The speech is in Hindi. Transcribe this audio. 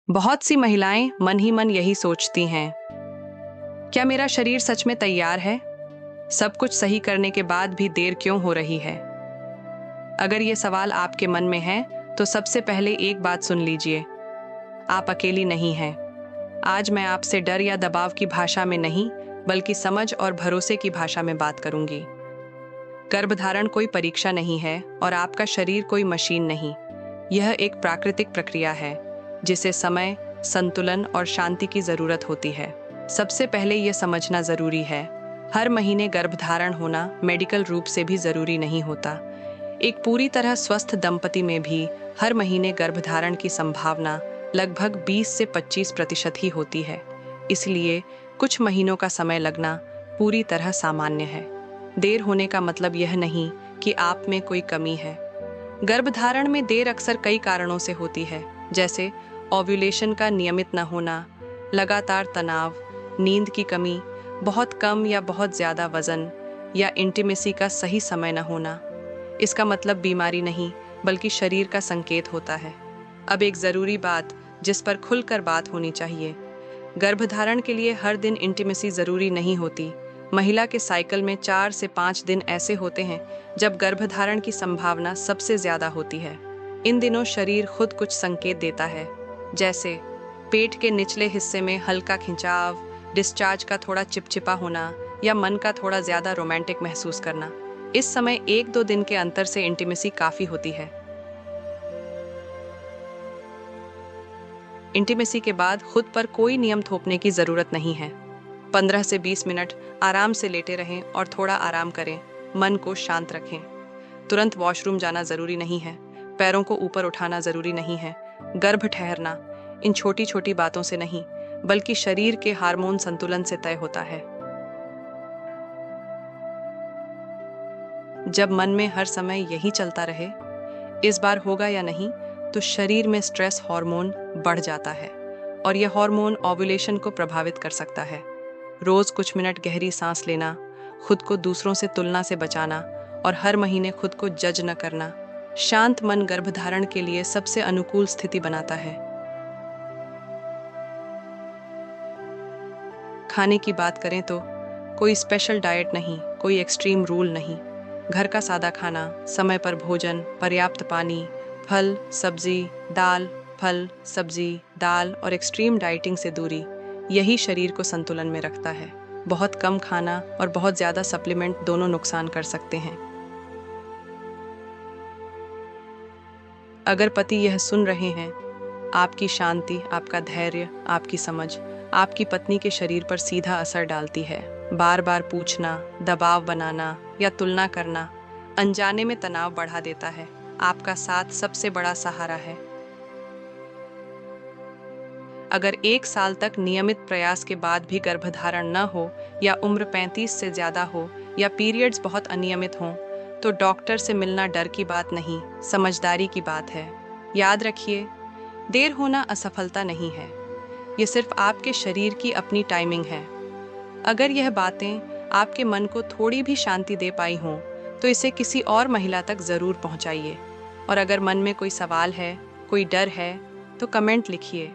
बहुत सी महिलाएं मन ही मन यही सोचती हैं, क्या मेरा शरीर सच में तैयार है? सब कुछ सही करने के बाद भी देर क्यों हो रही है? अगर ये सवाल आपके मन में है, तो सबसे पहले एक बात सुन लीजिए, आप अकेली नहीं हैं। आज मैं आपसे डर या दबाव की भाषा में नहीं, बल्कि समझ और भरोसे की भाषा में बात करूंगी। गर्भधारण कोई परीक्षा नहीं है और आपका शरीर कोई मशीन नहीं। यह एक प्राकृतिक प्रक्रिया है, जिसे समय, संतुलन और शांति की जरूरत होती है। सबसे पहले यह समझना जरूरी है, हर महीने गर्भधारण होना मेडिकल रूप से भी जरूरी नहीं होता। एक पूरी तरह स्वस्थ दंपति में भी हर महीने गर्भधारण की संभावना लगभग 20 से 25% ही होती है। इसलिए कुछ महीनों का समय लगना पूरी तरह सामान्य है। देर होने का मतलब यह नहीं कि आप में कोई कमी है। गर्भधारण में देर अक्सर कई कारणों से होती है, जैसे ओव्यूलेशन का नियमित न होना, लगातार तनाव, नींद की कमी, बहुत कम या बहुत ज़्यादा वजन, या इंटीमेसी का सही समय न होना। इसका मतलब बीमारी नहीं, बल्कि शरीर का संकेत होता है। अब एक ज़रूरी बात जिस पर खुलकर बात होनी चाहिए, गर्भधारण के लिए हर दिन इंटीमेसी ज़रूरी नहीं होती। महिला के साइकिल में 4 से 5 दिन ऐसे होते हैं जब गर्भधारण की संभावना सबसे ज़्यादा होती है। इन दिनों शरीर खुद कुछ संकेत देता है, जैसे पेट के निचले हिस्से में हल्का खिंचाव, डिस्चार्ज का थोड़ा चिपचिपा होना, या मन का थोड़ा ज़्यादा रोमांटिक महसूस करना। इस समय 1-2 दिन के अंतर से इंटीमेसी काफ़ी होती है। इंटीमेसी के बाद खुद पर कोई नियम थोपने की ज़रूरत नहीं है। 15 से 20 मिनट आराम से लेटे रहें और थोड़ा आराम करें। मन को शांत रखें। तुरंत वॉशरूम जाना ज़रूरी नहीं है। पैरों को ऊपर उठाना ज़रूरी नहीं है। गर्भ ठहरना इन छोटी छोटी बातों से नहीं, बल्कि शरीर के हार्मोन संतुलन से तय होता है। जब मन में हर समय यही चलता रहे, इस बार होगा या नहीं, तो शरीर में स्ट्रेस हार्मोन बढ़ जाता है और यह हार्मोन ओव्यूलेशन को प्रभावित कर सकता है। रोज कुछ मिनट गहरी सांस लेना, खुद को दूसरों से तुलना से बचाना और हर महीने खुद को जज न करना, शांत मन गर्भधारण के लिए सबसे अनुकूल स्थिति बनाता है। खाने की बात करें तो कोई स्पेशल डाइट नहीं, कोई एक्सट्रीम रूल नहीं। घर का सादा खाना, समय पर भोजन, पर्याप्त पानी, फल, सब्जी, दाल, फल, सब्जी, दाल और एक्सट्रीम डाइटिंग से दूरी, यही शरीर को संतुलन में रखता है। बहुत कम खाना और बहुत ज़्यादा सप्लीमेंट दोनों नुकसान कर सकते हैं। अगर पति यह सुन रहे हैं, आपकी शांति, आपका धैर्य, आपकी समझ आपकी पत्नी के शरीर पर सीधा असर डालती है। बार बार पूछना, दबाव बनाना या तुलना करना अनजाने में तनाव बढ़ा देता है। आपका साथ सबसे बड़ा सहारा है। अगर 1 साल तक नियमित प्रयास के बाद भी गर्भधारण न हो, या उम्र 35 से ज़्यादा हो, या पीरियड्स बहुत अनियमित हों, तो डॉक्टर से मिलना डर की बात नहीं, समझदारी की बात है। याद रखिए, देर होना असफलता नहीं है, ये सिर्फ आपके शरीर की अपनी टाइमिंग है। अगर यह बातें आपके मन को थोड़ी भी शांति दे पाई हों, तो इसे किसी और महिला तक ज़रूर पहुंचाइए। और अगर मन में कोई सवाल है, कोई डर है, तो कमेंट लिखिए।